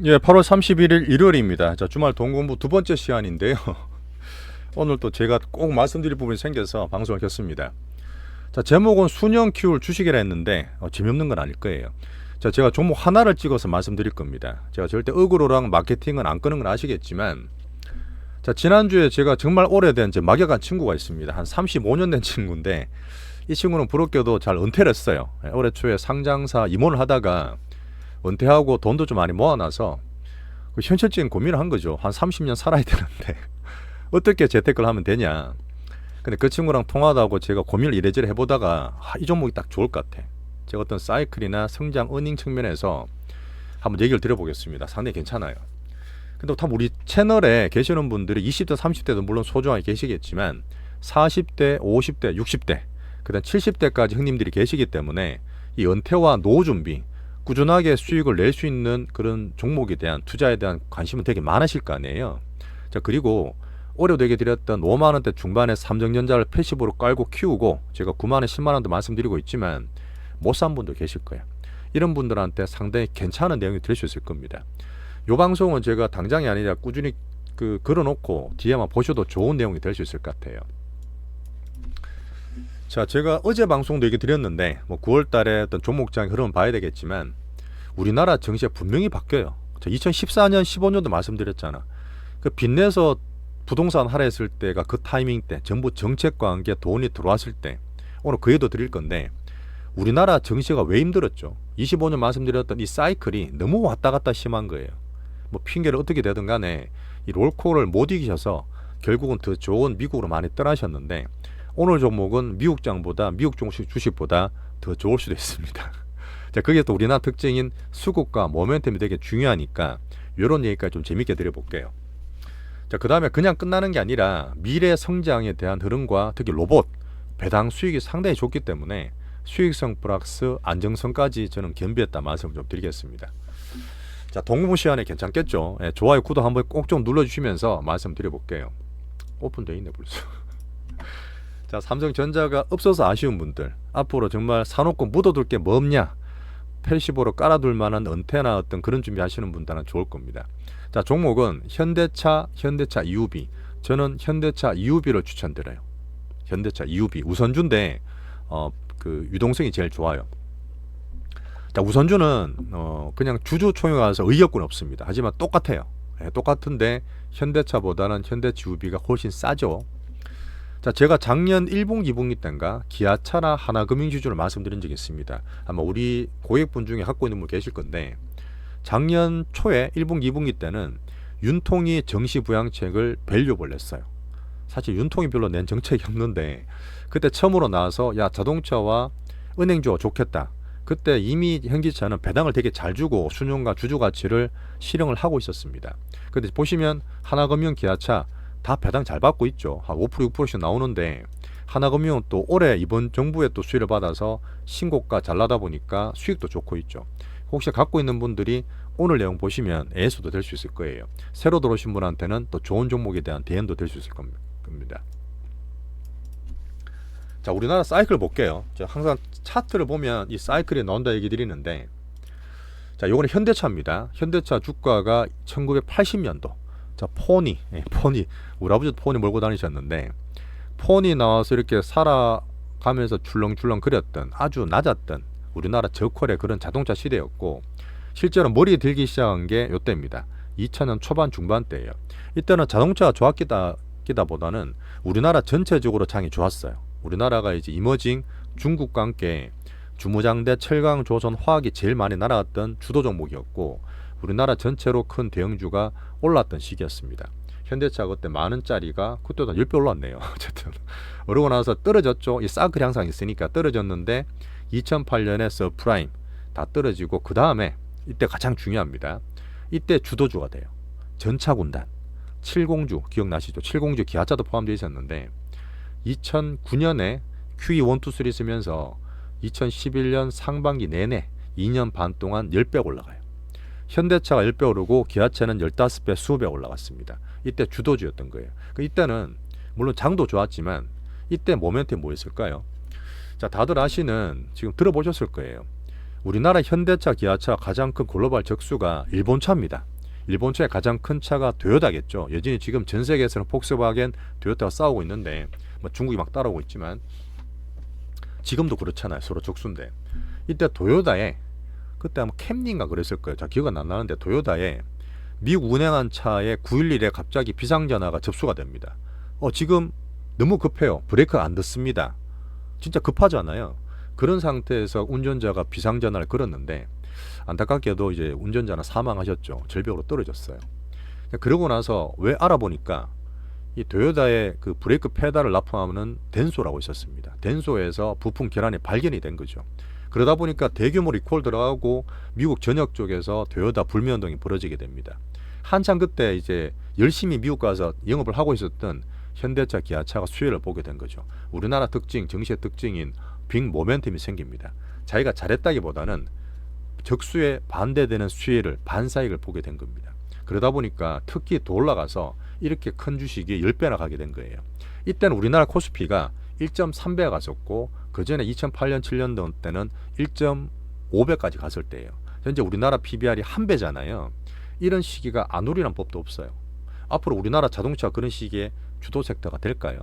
예, 8월 31일 일요일입니다. 자, 주말 동공부 두 번째 시간인데요. 오늘 또 제가 꼭 말씀드릴 부분이 생겨서 방송을 켰습니다. 자, 제목은 수년 키울 주식이라 했는데 재미없는 건 아닐 거예요. 자, 제가 종목 하나를 찍어서 말씀드릴 겁니다. 제가 절대 어그로랑 마케팅은 안 끄는 건 아시겠지만, 자, 지난주에 제가 정말 오래된 제 막역한 친구가 있습니다. 한 35년 된 친구인데, 이 친구는 부럽게도 잘 은퇴를 했어요. 올해 초에 상장사 임원을 하다가 은퇴하고 돈도 좀 많이 모아놔서 그 현실적인 고민을 한 거죠. 한 30년 살아야 되는데 어떻게 재테크를 하면 되냐. 근데 그 친구랑 통화도 하고 제가 고민을 이래저래 해보다가 이 종목이 딱 좋을 것 같아. 제가 어떤 사이클이나 성장 어닝 측면에서 한번 얘기를 드려보겠습니다. 상당히 괜찮아요. 근데 다 우리 채널에 계시는 분들이 20대 30대도 물론 소중하게 계시겠지만 40대 50대 60대 그다음 70대까지 형님들이 계시기 때문에 이 은퇴와 노후 준비 꾸준하게 수익을 낼 수 있는 그런 종목에 대한 투자에 대한 관심은 되게 많으실 거 아니에요. 자, 그리고 올해도 얘기 드렸던 5만 원대 중반에 삼성전자를 패시브로 깔고 키우고 제가 9만 원, 10만 원도 말씀드리고 있지만 못 산 분도 계실 거예요. 이런 분들한테 상당히 괜찮은 내용이 될 수 있을 겁니다. 이 방송은 제가 당장이 아니라 꾸준히 걸어놓고 뒤에만 보셔도 좋은 내용이 될 수 있을 것 같아요. 자, 제가 어제 방송도 얘기 드렸는데 9월 달에 어떤 종목장의 흐름을 봐야 되겠지만 우리나라 정시가 분명히 바뀌어요. 2014년, 15년도 말씀드렸잖아. 그 빚내서 부동산 하라 했을 때가 그 타이밍 때 정부 정책과 함께 돈이 들어왔을 때 오늘 그 얘기도 드릴 건데 우리나라 정시가 왜 힘들었죠? 25년 말씀드렸던 이 사이클이 너무 왔다 갔다 심한 거예요. 뭐 핑계를 어떻게 되든 간에 이 롤코를 못 이기셔서 결국은 더 좋은 미국으로 많이 떠나셨는데 오늘 종목은 미국장보다 미국 주식보다 더 좋을 수도 있습니다. 자, 그게 또 우리나라 특징인 수급과 모멘텀이 되게 중요하니까 이런 얘기까지 좀 재밌게 드려볼게요. 자, 그 다음에 그냥 끝나는 게 아니라 미래 성장에 대한 흐름과 특히 로봇, 배당 수익이 상당히 좋기 때문에 수익성 플러스 안정성까지 저는 겸비했다 말씀을 좀 드리겠습니다. 자, 동부 시간에 괜찮겠죠? 예, 좋아요, 구독 한번 꼭 좀 눌러주시면서 말씀드려볼게요. 오픈돼 있네 벌써. 자, 삼성전자가 없어서 아쉬운 분들, 앞으로 정말 사놓고 묻어둘 게 뭐 없냐, 패시브로 깔아둘 만한 은퇴나 어떤 그런 준비 하시는 분들은 좋을 겁니다. 자, 종목은 현대차 EUV. 저는 현대차 EUV를 추천드려요. 현대차 EUV 우선주인데 그 유동성이 제일 좋아요. 자, 우선주는 그냥 주주 총회 가서 의결권 없습니다. 하지만 똑같아요. 네, 똑같은데 현대차보다는 현대차 EUV가 훨씬 싸죠. 자, 제가 작년 1분기, 2분기 때인가 기아차나 하나금융지주를 말씀드린 적이 있습니다. 아마 우리 고객분 중에 갖고 있는 분 계실 건데 작년 초에 1분기, 2분기 때는 윤통이 정시부양책을 밸류업을 냈어요. 사실 윤통이 별로 낸 정책이 없는데 그때 처음으로 나와서 야, 자동차와 은행주가 좋겠다. 그때 이미 현기차는 배당을 되게 잘 주고 순용과 주주가치를 실행을 하고 있었습니다. 근데 보시면 하나금융, 기아차 다 배당 잘 받고 있죠. 한 5%, 6%씩 나오는데 하나금융은 또 올해 이번 정부에 또 수혜를 받아서 신고가 잘 나다 보니까 수익도 좋고 있죠. 혹시 갖고 있는 분들이 오늘 내용 보시면 애수도 될 수 있을 거예요. 새로 들어오신 분한테는 또 좋은 종목에 대한 대안도 될 수 있을 겁니다. 자, 우리나라 사이클 볼게요. 제가 항상 차트를 보면 이 사이클이 나온다 얘기 드리는데, 자, 요거는 현대차입니다. 현대차 주가가 1980년도 자, 포니 우리 아버지도 포니 몰고 다니셨는데 포니 나와서 이렇게 살아가면서 출렁출렁 거렸던 아주 낮았던 우리나라 저퀄의 그런 자동차 시대였고 실제로 머리에 들기 시작한 게 이때입니다. 2000년 초반 중반 때예요. 이때는 자동차가 좋았기보다는 우리나라 전체적으로 장이 좋았어요. 우리나라가 이제 이머징 중국과 함께 주무장대 철강 조선 화학이 제일 많이 날아갔던 주도 종목이었고 우리나라 전체로 큰 대형주가 올랐던 시기였습니다. 현대차가 그때 만원짜리가 그때도 10배 올랐네요. 어쨌든 그러고 나서 떨어졌죠. 이 사이클 향상이 있으니까 떨어졌는데 2008년에 서프라임 다 떨어지고 그 다음에 이때 가장 중요합니다. 이때 주도주가 돼요. 전차군단 70주 기억나시죠? 70주 기아차도 포함되어 있었는데 2009년에 QE1, 2, 3 쓰면서 2011년 상반기 내내 2년 반 동안 10배 올라가요. 현대차가 10배 오르고 기아차는 15배, 20배 올라갔습니다. 이때 주도주였던 거예요. 이때는 물론 장도 이때 모멘텀이 뭐였을까요? 자, 다들 아시는 지금 들어보셨을 거예요. 우리나라 현대차, 기아차 가장 큰 글로벌 적수가 일본차입니다. 일본차의 가장 큰 차가 토요타겠죠. 여전히 지금 전 세계에서는 폭스바겐, 토요타가 싸우고 있는데 뭐 중국이 막 따라오고 있지만 지금도 그렇잖아요. 서로 적수인데 이때 토요타에 그때 아마 캠리인가 그랬을 거예요. 자, 기억은 안 나는데 토요타에 미국 운행한 차에 911에 갑자기 비상전화가 접수가 됩니다. 지금 너무 급해요. 브레이크가 안 닿습니다. 진짜 급하잖아요. 그런 상태에서 운전자가 비상전화를 걸었는데 안타깝게도 이제 운전자는 사망하셨죠. 절벽으로 떨어졌어요. 그러고 나서 왜 알아보니까 이 토요타의 그 브레이크 페달을 납품하는 덴소라고 있었습니다. 덴소에서 부품 결함이 발견이 된 거죠. 그러다 보니까 대규모 리콜 들어가고 미국 전역 쪽에서 토요타 불매운동이 벌어지게 됩니다. 한창 그때 이제 열심히 미국 가서 영업을 하고 있었던 현대차, 기아차가 수혜를 보게 된 거죠. 우리나라 특징, 정시의 특징인 빅 모멘텀이 생깁니다. 자기가 잘했다기보다는 적수에 반대되는 수혜를, 반사익을 보게 된 겁니다. 그러다 보니까 특히 더 올라가서 이렇게 큰 주식이 10배나 가게 된 거예요. 이때는 우리나라 코스피가 1.3배가 갔었고 그 전에 2008년, 7년 때는 1.5배까지 갔을 때예요. 현재 우리나라 PBR이 1배잖아요. 이런 시기가 안 오리란 법도 없어요. 앞으로 우리나라 자동차 그런 시기에 주도 섹터가 될까요?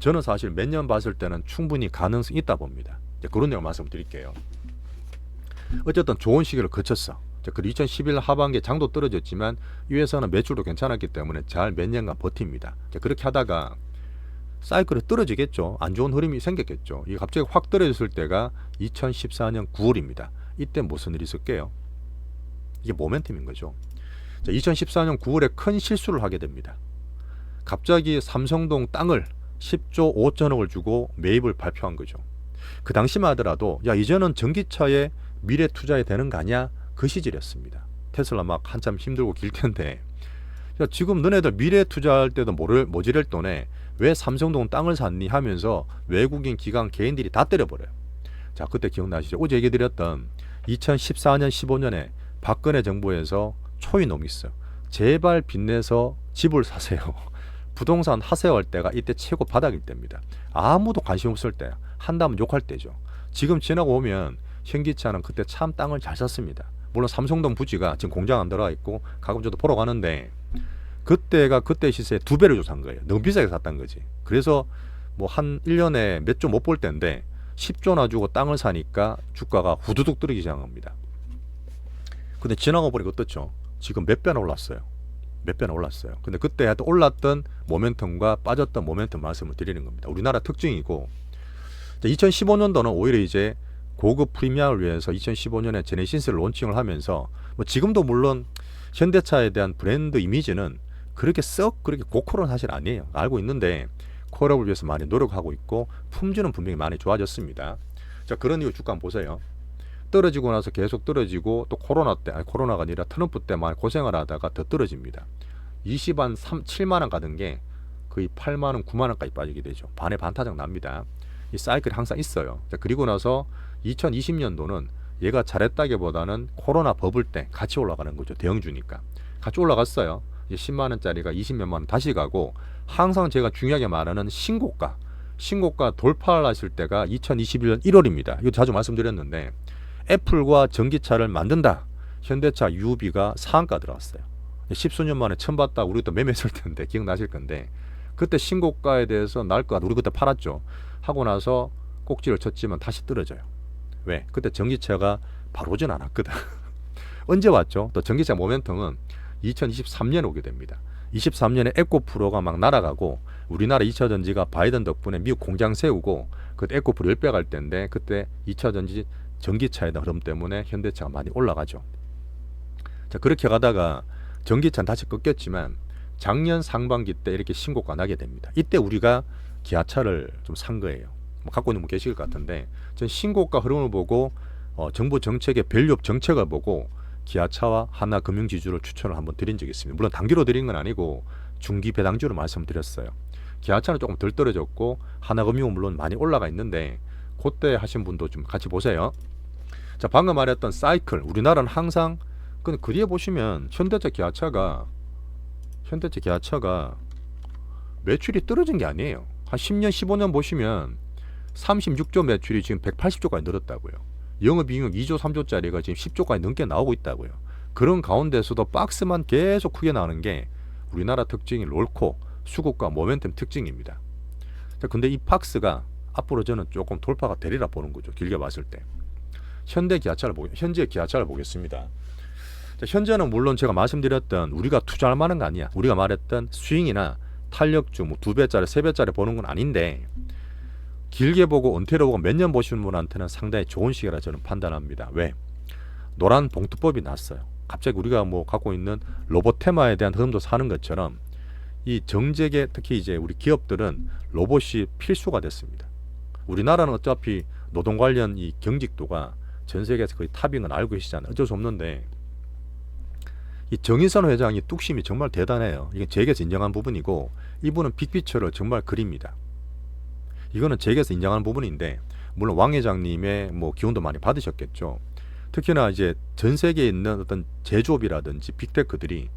저는 사실 몇 년 봤을 때는 충분히 가능성이 있다 봅니다. 그런 내용 말씀드릴게요. 어쨌든 좋은 시기를 거쳤어. 그리고 2011년 하반기에 장도 떨어졌지만 이 회사는 매출도 괜찮았기 때문에 잘 몇 년간 버팁니다. 그렇게 하다가 사이클이 떨어지겠죠. 안 좋은 흐름이 생겼겠죠. 이게 갑자기 확 떨어졌을 때가 2014년 9월입니다. 이때 무슨 일이 있을게요? 이게 모멘텀인 거죠. 2014년 9월에 큰 실수를 하게 됩니다. 갑자기 삼성동 땅을 10조 5천억을 주고 매입을 발표한 거죠. 그 당시만 하더라도 야 이제는 전기차에 미래 투자에 되는 거 아니야? 그 시절이었습니다. 테슬라 막 한참 힘들고 길 텐데 야 지금 너네들 미래 투자할 때도 모지를 돈에 왜 삼성동 땅을 샀니 하면서 외국인 기관 개인들이 다 때려버려요. 자 그때 기억나시죠? 어제 얘기 드렸던 2014년 15년에 박근혜 정부에서 초이 놈이 있어요. 제발 빚내서 집을 사세요. 부동산 하세요 할 때가 이때 최고 바닥일 때입니다. 아무도 관심 없을 때 한다면 욕할 때죠. 지금 지나고 오면 현기차는 그때 참 땅을 잘 샀습니다. 물론 삼성동 부지가 지금 공장 안 들어가 있고 가끔 저도 보러 가는데 그때가 그때 시세에 2배를 줘서 산 거예요. 너무 비싸게 샀다는 거지. 그래서 뭐 한 1년에 몇 조 못 볼 때인데 10조나 주고 땅을 사니까 주가가 후두둑 떨어지기 시작합니다. 근데 지나고 보니까 어떻죠? 지금 몇 배나 올랐어요. 몇 배나 올랐어요. 근데 그때 하여튼 올랐던 모멘텀과 빠졌던 모멘텀 말씀을 드리는 겁니다. 우리나라 특징이고 2015년도는 오히려 이제 고급 프리미엄을 위해서 2015년에 제네시스를 론칭을 하면서 뭐 지금도 물론 현대차에 대한 브랜드 이미지는 그렇게 고퀄은 사실 아니에요. 알고 있는데 퀄업을 위해서 많이 노력하고 있고 품질은 분명히 많이 좋아졌습니다. 자 그런 이유 주가 한번 보세요. 떨어지고 나서 계속 떨어지고 또 코로나가 아니라 트럼프 때 많이 고생을 하다가 더 떨어집니다. 20한 7만원 가던 게 거의 8만원, 9만원까지 빠지게 되죠. 반의 반타작 납니다. 이 사이클이 항상 있어요. 자, 그리고 나서 2020년도는 얘가 잘했다기보다는 코로나 버블 때 같이 올라가는 거죠. 대형주니까. 같이 올라갔어요. 이제 10만원짜리가 20몇만원 다시 가고 항상 제가 중요하게 말하는 신고가 돌파를 하실 때가 2021년 1월입니다. 이거 자주 말씀드렸는데 애플과 전기차를 만든다. 현대차 UB가 상한가 들어왔어요. 10수년 만에 처음 봤다. 우리 그때 매매했을 텐데 기억나실 건데 그때 신고가에 대해서 우리 그때 팔았죠. 하고 나서 꼭지를 쳤지만 다시 떨어져요. 왜? 그때 전기차가 바로 오진 않았거든. 언제 왔죠? 또 전기차 모멘텀은 2023년에 오게 됩니다. 23년에 에코프로가 막 날아가고 우리나라 2차전지가 바이든 덕분에 미국 공장 세우고 그때 에코프로 10배 갈 때인데 그때 2차전지 전기차의 흐름 때문에 현대차가 많이 올라가죠. 자 그렇게 가다가 전기차는 다시 꺾였지만 작년 상반기 때 이렇게 신고가 나게 됩니다. 이때 우리가 기아차를 좀 산 거예요. 뭐 갖고 있는 분 계실 것 같은데 전 신고가 흐름을 보고 정부 정책의 밸류업 정책을 보고 기아차와 하나금융지주를 추천을 한번 드린 적이 있습니다. 물론 단기로 드린 건 아니고 중기 배당주로 말씀드렸어요. 기아차는 조금 덜 떨어졌고 하나금융은 물론 많이 올라가 있는데 그때 하신 분도 좀 같이 보세요. 자 방금 말했던 사이클 우리나라는 항상 그 뒤에 보시면 현대차 기아차가 매출이 떨어진 게 아니에요. 한 10년 15년 보시면 36조 매출이 지금 180조까지 늘었다고요. 영업이익 2조 3조짜리가 지금 10조까지 넘게 나오고 있다고요. 그런 가운데서도 박스만 계속 크게 나오는 게 우리나라 특징인 롤코, 수급과 모멘텀 특징입니다. 근데 이 박스가 앞으로 저는 조금 돌파가 되리라 보는 거죠. 길게 봤을 때. 현재 기아차를 보겠습니다. 현재는 물론 제가 말씀드렸던 우리가 투자할 만한 거 아니야. 우리가 말했던 스윙이나 탄력주 뭐 2배짜리 3배짜리 보는 건 아닌데 길게 보고 은퇴로 보고 몇 년 보시는 분한테는 상당히 좋은 시기라 저는 판단합니다. 왜? 노란 봉투법이 났어요. 갑자기 우리가 뭐 갖고 있는 로봇 테마에 대한 흐름도 사는 것처럼 이 정책에 특히 이제 우리 기업들은 로봇이 필수가 됐습니다. 우리나라는 어차피 노동 관련 이 경직도가 전 세계에서 거의 탑인 건 알고 계시잖아요. 어쩔 수 없는데 이 정인선 회장이 뚝심이 정말 대단해요. 이게 재계에서 인정한 부분이고 이분은 빅피처를 정말 그립니다. 이거는 재계에서 인정하는 부분인데 물론 왕 회장님의 뭐 기운도 많이 받으셨겠죠. 특히나 이제 전 세계에 있는 어떤 제조업이라든지 빅테크들이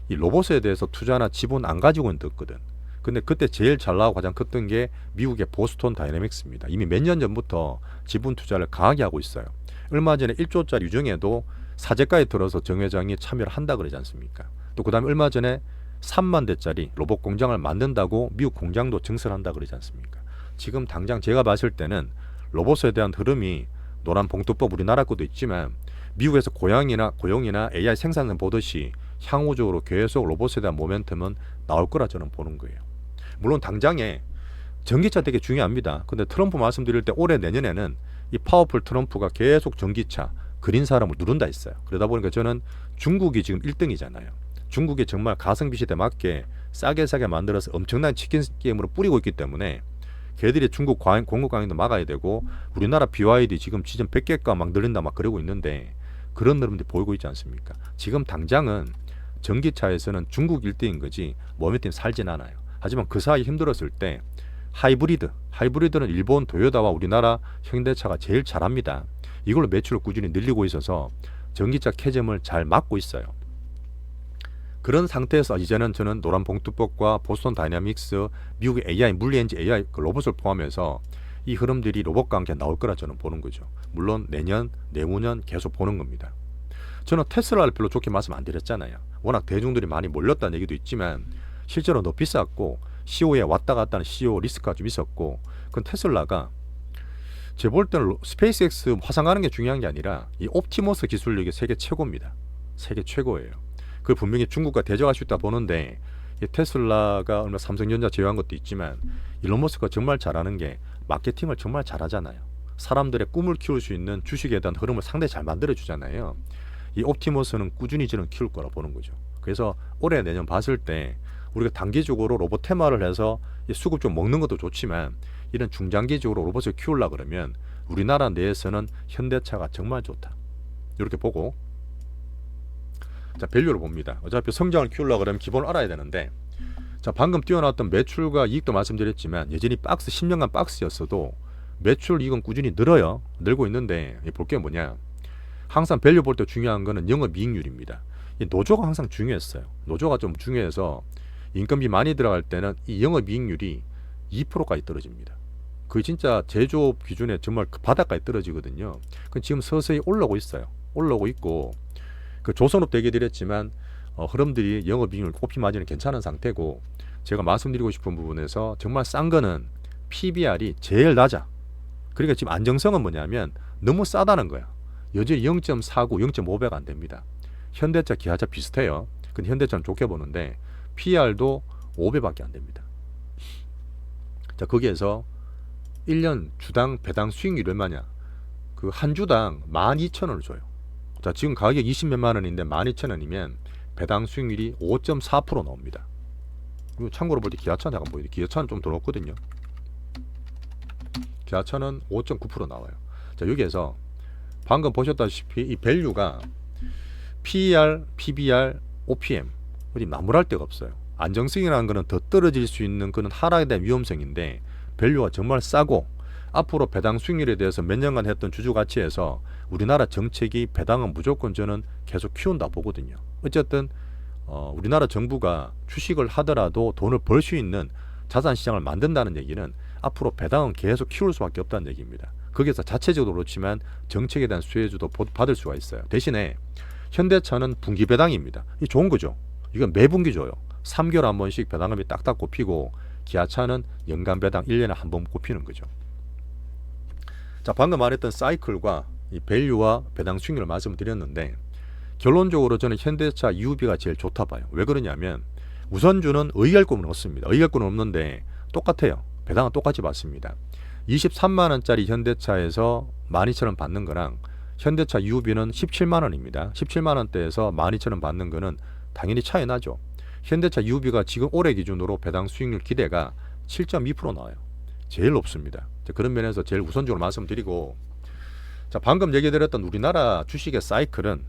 이 로봇에 대해서 투자나 지분 안 가지고는 듣거든. 근데 그때 제일 잘 나오고 가장 컸던 게 미국의 보스턴 다이내믹스입니다. 이미 몇 년 전부터 지분 투자를 강하게 하고 있어요. 얼마 전에 1조짜리 유정에도 사재가에 들어서 정 회장이 참여를 한다 그러지 않습니까? 또 그다음에 얼마 전에 3만 대짜리 로봇 공장을 만든다고 미국 공장도 증설한다 그러지 않습니까? 지금 당장 제가 봤을 때는 로봇에 대한 흐름이 노란 봉투법 우리나라 것도 있지만 미국에서 고용이나 AI 생산성 보듯이 향후적으로 계속 로봇에 대한 모멘텀은 나올 거라 저는 보는 거예요. 물론 당장에 전기차 되게 중요합니다. 근데 트럼프 말씀드릴 때 올해 내년에는 이 파워풀 트럼프가 계속 전기차 그린 사람을 누른다 했어요. 그러다 보니까 저는 중국이 지금 1등이잖아요. 중국이 정말 가성비 시대에 맞게 싸게 만들어서 엄청난 치킨 게임으로 뿌리고 있기 때문에 걔들이 중국 공급 강행도 막아야 되고 우리나라 BYD 지금 시즌 100개가 막 늘린다 막 그러고 있는데 그런 흐름들이 보이고 있지 않습니까? 지금 당장은 전기차에서는 중국 1등인 거지 모멘텀 살진 않아요. 하지만 그 사이 힘들었을 때 하이브리드는 일본 도요타와 우리나라 현대차가 제일 잘합니다. 이걸로 매출을 꾸준히 늘리고 있어서 전기차 캐즘을 잘 막고 있어요. 그런 상태에서 이제는 저는 노란 봉투법과 보스턴 다이내믹스, 미국의 AI, 물리엔진 AI 로봇을 포함해서 이 흐름들이 로봇과 함께 나올 거라 저는 보는 거죠. 물론 내년, 내후년 계속 보는 겁니다. 저는 테슬라를 별로 좋게 말씀 안 드렸잖아요. 워낙 대중들이 많이 몰렸다는 얘기도 있지만 실제로 너무 비쌌고 CEO에 왔다 갔다 하는 CEO 리스크가 좀 있었고 그건 테슬라가 제가 볼 때는 스페이스X 화상 가는 게 중요한 게 아니라 이 옵티머스 기술력이 세계 최고입니다. 세계 최고예요. 그 분명히 중국과 대적할 수 있다 보는데 이 테슬라가 얼마 삼성전자 제외한 것도 있지만 일론 머스크가 정말 잘하는 게 마케팅을 정말 잘하잖아요. 사람들의 꿈을 키울 수 있는 주식에 대한 흐름을 상당히 잘 만들어주잖아요. 이 옵티머스는 꾸준히 저는 키울 거라 보는 거죠. 그래서 올해 내년 봤을 때 우리가 단기적으로 로봇 테마를 해서 수급 좀 먹는 것도 좋지만 이런 중장기적으로 로봇을 키우려고 그러면 우리나라 내에서는 현대차가 정말 좋다. 이렇게 보고 자 밸류를 봅니다. 어차피 성장을 키우려고 그러면 기본을 알아야 되는데 자 방금 뛰어나왔던 매출과 이익도 말씀드렸지만 여전히 10년간 박스였어도 매출 이익은 꾸준히 늘고 있는데 볼 게 뭐냐 항상 밸류 볼 때 중요한 거는 영업이익률입니다. 이 노조가 항상 중요했어요. 노조가 좀 중요해서 인건비 많이 들어갈 때는 이 영업이익률이 2%까지 떨어집니다. 그게 진짜 제조업 기준에 정말 그 바닥까지 떨어지거든요. 지금 서서히 올라오고 있어요. 올라오고 있고 그 조선업 대기드렸지만 흐름들이 영업이익률 OP 마진은 괜찮은 상태고 제가 말씀드리고 싶은 부분에서 정말 싼 거는 PBR이 제일 낮아. 그러니까 지금 안정성은 뭐냐면 너무 싸다는 거야. 여전히 0.49, 0.5배가 안 됩니다. 현대차, 기아차 비슷해요. 근데 현대차는 좋게 보는데 PR도 5배밖에 안 됩니다. 자 거기에서 1년 주당 배당 수익률이 얼마냐? 그 한 주당 12,000원을 줘요. 자 지금 가격이 20몇만 원인데 12,000원이면 배당 수익률이 5.4% 나옵니다. 그리고 참고로 볼 때 기아차는 잠깐 보여요. 기아차는 좀 더 높거든요. 기아차는 5.9% 나와요. 자 여기에서 방금 보셨다시피 이 밸류가 PER, PBR, OPM 어디 나무랄 데가 없어요. 안정성이라는 것은 더 떨어질 수 있는 그런 하락에 대한 위험성인데 밸류가 정말 싸고 앞으로 배당 수익률에 대해서 몇 년간 했던 주주 가치에서 우리나라 정책이 배당은 무조건 저는 계속 키운다 보거든요. 어쨌든 우리나라 정부가 주식을 하더라도 돈을 벌 수 있는 자산시장을 만든다는 얘기는 앞으로 배당은 계속 키울 수밖에 없다는 얘기입니다. 거기서 자체적으로 그렇지만 정책에 대한 수혜주도 받을 수가 있어요. 대신에 현대차는 분기 배당입니다. 이 좋은 거죠. 이건 매분기 줘요. 3개월 한 번씩 배당금이 딱딱 꼽히고 기아차는 연간 배당 1년에 한 번 꼽히는 거죠. 자, 방금 말했던 사이클과 이 밸류와 배당 수익률을 말씀드렸는데 결론적으로 저는 현대차 UB가 제일 좋다 봐요. 왜 그러냐면 우선주는 의의할 건 없습니다. 의의할 건 없는데 똑같아요. 배당은 똑같이 받습니다. 23만원짜리 현대차에서 12,000원 받는 거랑 현대차 UB는 17만원입니다. 17만원대에서 12,000원 받는 거는 당연히 차이 나죠. 현대차 UB가 지금 올해 기준으로 배당 수익률 기대가 7.2% 나와요. 제일 높습니다. 그런 면에서 제일 우선적으로 말씀드리고, 자, 방금 얘기드렸던 우리나라 주식의 사이클은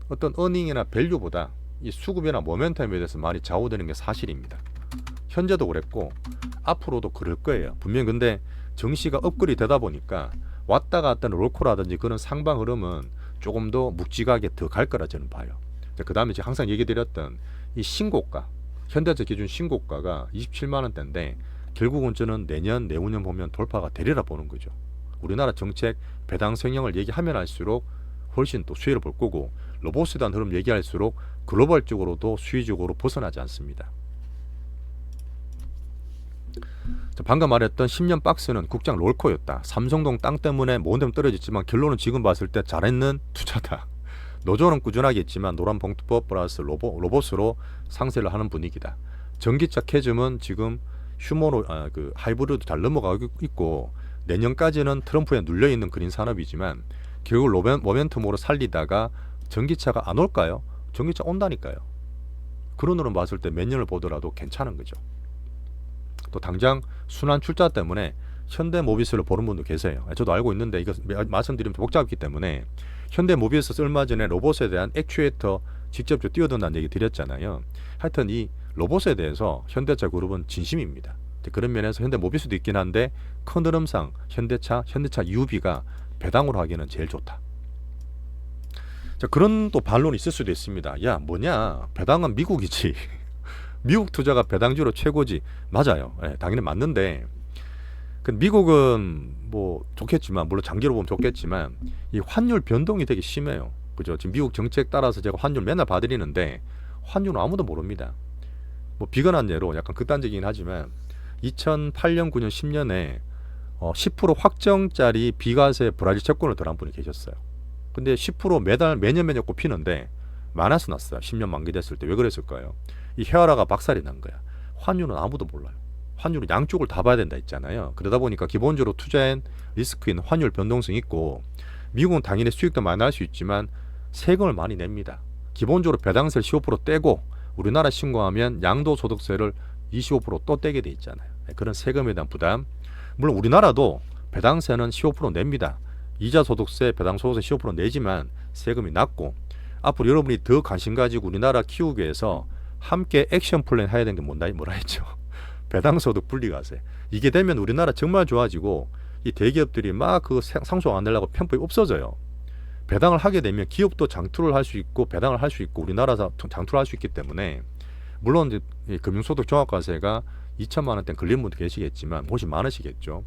어떤 어닝이나 밸류보다 이 수급이나 모멘텀에 대해서 많이 좌우되는 게 사실입니다. 현재도 그랬고 앞으로도 그럴 거예요. 분명. 근데 정시가 업글이 되다 보니까 왔다 갔다 롤코라든지 그런 상방 흐름은 조금 더 묵직하게 더 갈 거라 저는 봐요. 그 다음에 제가 항상 얘기 드렸던 이 신고가, 현대차 기준 신고가가 27만원대인데 결국은 저는 내년 내후년 보면 돌파가 되리라 보는 거죠. 우리나라 정책 배당 성향을 얘기하면 할수록 훨씬 또 수혜를 볼 거고, 로봇에 대한 흐름 얘기할수록 글로벌적으로도 수위적으로 벗어나지 않습니다. 방금 말했던 10년 박스는 국장 롤코였다. 삼성동 땅 때문에 모든 떨어졌지만 결론은 지금 봤을 때 잘했는 투자다. 노조는 꾸준하게 했지만 노란 봉투법 플러스 로봇으로 상세를 하는 분위기다. 전기차 캐즘은 지금 휴머로 그 하이브리드 잘 넘어가고 있고 내년까지는 트럼프에 눌려있는 그린 산업이지만 결국 모멘텀으로 살리다가 전기차가 안 올까요? 전기차 온다니까요. 그런 흐름 봤을 때 몇 년을 보더라도 괜찮은 거죠. 또 당장 순환 출자 때문에 현대모비스를 보는 분도 계세요. 저도 알고 있는데 이거 말씀드리면 복잡하기 때문에 현대모비스 얼마 전에 로봇에 대한 액추에이터 직접 뛰어든다는 얘기 드렸잖아요. 하여튼 이 로봇에 대해서 현대차 그룹은 진심입니다. 그런 면에서 현대모비스도 있긴 한데 큰 흐름상 현대차 UB가 배당으로 하기에는 제일 좋다. 자, 그런 또 반론이 있을 수도 있습니다. 야, 뭐냐, 배당은 미국이지. 미국 투자가 배당주로 최고지. 맞아요. 예, 당연히 맞는데 미국은 뭐 좋겠지만, 물론 장기로 보면 좋겠지만 이 환율 변동이 되게 심해요. 그죠? 지금 미국 정책 따라서 제가 환율 맨날 봐드리는데 환율은 아무도 모릅니다. 뭐 비근한 예로 약간 극단적이긴 하지만 2008년, 9년, 10년에 10% 확정짜리 비과세 브라질 채권을 들어간 분이 계셨어요. 근데 10% 매년 꼽히는데 마이너스 났어요. 10년 만기됐을 때. 왜 그랬을까요? 이 헤아라가 박살이 난 거야. 환율은 아무도 몰라요. 환율은 양쪽을 다 봐야 된다 했잖아요. 그러다 보니까 기본적으로 투자엔 리스크인 환율 변동성이 있고, 미국은 당연히 수익도 많이 날 수 있지만 세금을 많이 냅니다. 기본적으로 배당세를 15% 떼고 우리나라 신고하면 양도소득세를 25% 또 떼게 돼 있잖아요. 그런 세금에 대한 부담. 물론 우리나라도 배당세는 15% 냅니다. 이자소득세, 배당소득세 15% 내지만 세금이 낮고, 앞으로 여러분이 더 관심 가지고 우리나라 키우기 위해서 함께 액션 플랜 해야 되는 게 뭐라 했죠? 배당소득 분리과세. 이게 되면 우리나라 정말 좋아지고 이 대기업들이 막 그 상속 안 내려고 편법이 없어져요. 배당을 하게 되면 기업도 장투를 할 수 있고 배당을 할 수 있고 우리나라 장투를 할 수 있기 때문에, 물론 이제 금융소득 종합과세가 2천만 원대 걸린 분도 계시겠지만 훨씬 많으시겠죠.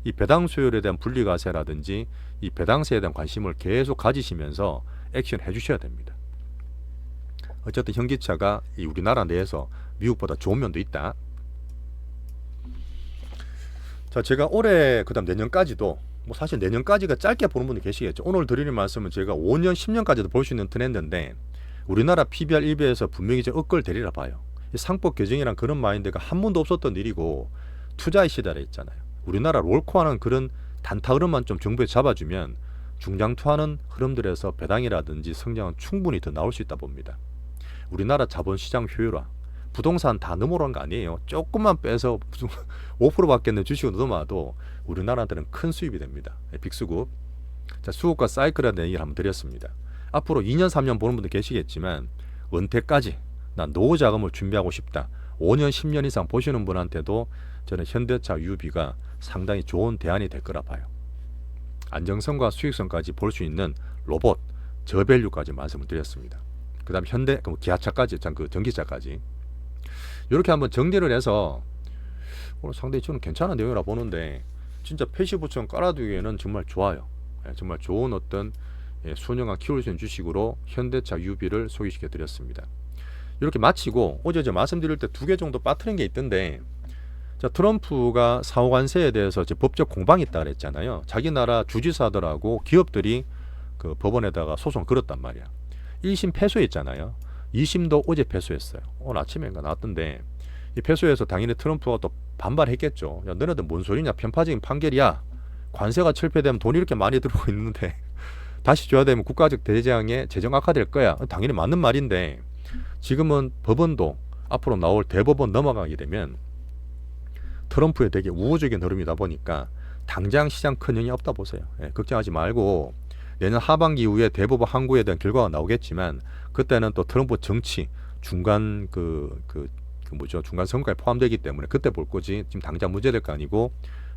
이 배당 수요일에 대한 분리과세라든지 이 배당세에 대한 관심을 계속 가지시면서 액션 해주셔야 됩니다. 어쨌든 현기차가 이 우리나라 내에서 미국보다 좋은 면도 있다. 자, 제가 올해 그다음 내년까지도, 뭐 사실 내년까지가 짧게 보는 분들 계시겠죠. 오늘 드리는 말씀은 제가 5년, 10년까지도 볼 수 있는 트렌드인데 우리나라 PBR 1배에서 분명히 이제 업글되리라 봐요. 이 상법 개정이란 그런 마인드가 한 번도 없었던 일이고 투자의 시대라 했잖아요. 우리나라 롤코하는 그런 단타 흐름만 좀 정부에 잡아주면 중장투하는 흐름들에서 배당이라든지 성장은 충분히 더 나올 수 있다 봅니다. 우리나라 자본시장 효율화, 부동산 다 넘어오는 거 아니에요. 조금만 빼서 5%밖에 는 주식을 넘어도 우리나라한테는 큰 수입이 됩니다. 빅수급. 자, 수급과 사이클에 대한 얘기를 한번 드렸습니다. 앞으로 2년, 3년 보는 분들 계시겠지만 은퇴까지 난 노후 자금을 준비하고 싶다. 5년, 10년 이상 보시는 분한테도 저는 현대차 UB가 상당히 좋은 대안이 될 거라 봐요. 안정성과 수익성까지 볼 수 있는 로봇, 저밸류까지 말씀을 드렸습니다. 그 다음 기아차까지, 그 전기차까지. 이렇게 한번 정리를 해서 오늘 상당히 저는 괜찮은 내용이라 보는데, 진짜 패시브처럼 깔아두기에는 정말 좋아요. 정말 좋은 어떤 수년간 키울 수 있는 주식으로 현대차 UB를 소개시켜 드렸습니다. 이렇게 마치고 어제 저 말씀드릴 때 2개 정도 빠뜨린 게 있던데, 자, 트럼프가 사후 관세에 대해서 이제 법적 공방이 있다 그랬잖아요. 자기 나라 주지사들하고 기업들이 그 법원에다가 소송 걸었단 말이야. 1심 패소했잖아요. 2심도 어제 패소했어요. 오늘 아침인가 나왔던데, 이 패소에서 당연히 트럼프가 또 반발했겠죠. 야, 너네들 뭔 소리냐, 편파적인 판결이야. 관세가 철폐되면 돈이 이렇게 많이 들어오고 있는데 다시 줘야 되면 국가적 대재앙에 재정 악화될 거야. 당연히 맞는 말인데, 지금은 법원도 앞으로 나올 대법원 넘어가게 되면 트럼프의 되게 우호적인 흐름이다 보니까 당장 시장 큰 영향이 없다 보세요. 걱정하지 말고 내년 하반기 이후에 대법원 항고에 대한 결과가 나오겠지만, 그때는 또 트럼프 정치 중간 중간 선거에 포함되기 때문에 그때 볼 거지, 지금 당장 문제될 거 아니고,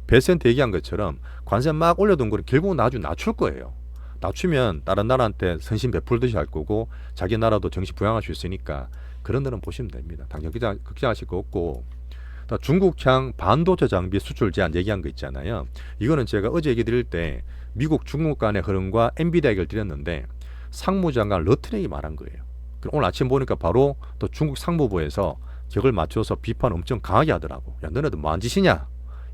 베센트 얘기한 것처럼 관세 막 올려둔 거를 결국은 나중에 낮출 거예요. 낮추면 다른 나라한테 선심 베풀듯이 할 거고, 자기 나라도 정시 부양할 수 있으니까 그런 데는 보시면 됩니다. 당장 걱정하실 거 없고, 중국향 반도체 장비 수출 제한 얘기한 거 있잖아요. 이거는 제가 어제 얘기 드릴 때 미국 중국 간의 흐름과 엔비디아 얘기를 드렸는데, 상무장관 러트넥이 말한 거예요. 오늘 아침 보니까 바로 또 중국 상무부에서 격을 맞춰서 비판 엄청 강하게 하더라고. 야, 너네들 뭐한 짓이냐?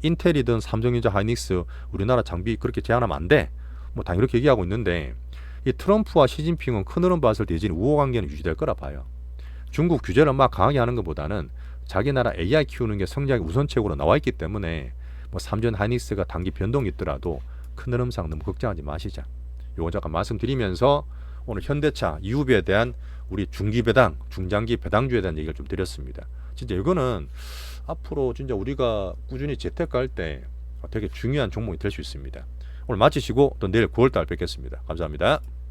인텔이든 삼성전자, 하이닉스 우리나라 장비 그렇게 제한하면 안 돼. 뭐 당연히 이렇게 얘기하고 있는데, 이 트럼프와 시진핑은 큰 흐름 봤을 때 여전히 우호 관계는 유지될 거라 봐요. 중국 규제를 막 강하게 하는 것보다는 자기 나라 AI 키우는 게 성장의 우선책으로 나와 있기 때문에, 뭐 삼전 하이닉스가 단기 변동이 있더라도 큰 흐름상 너무 걱정하지 마시자. 요거 잠깐 말씀드리면서 오늘 현대차 UB에 대한 우리 중기 배당, 중장기 배당주에 대한 얘기를 좀 드렸습니다. 진짜 이거는 앞으로 진짜 우리가 꾸준히 재테크할 때 되게 중요한 종목이 될 수 있습니다. 오늘 마치시고 또 내일 9월달 뵙겠습니다. 감사합니다.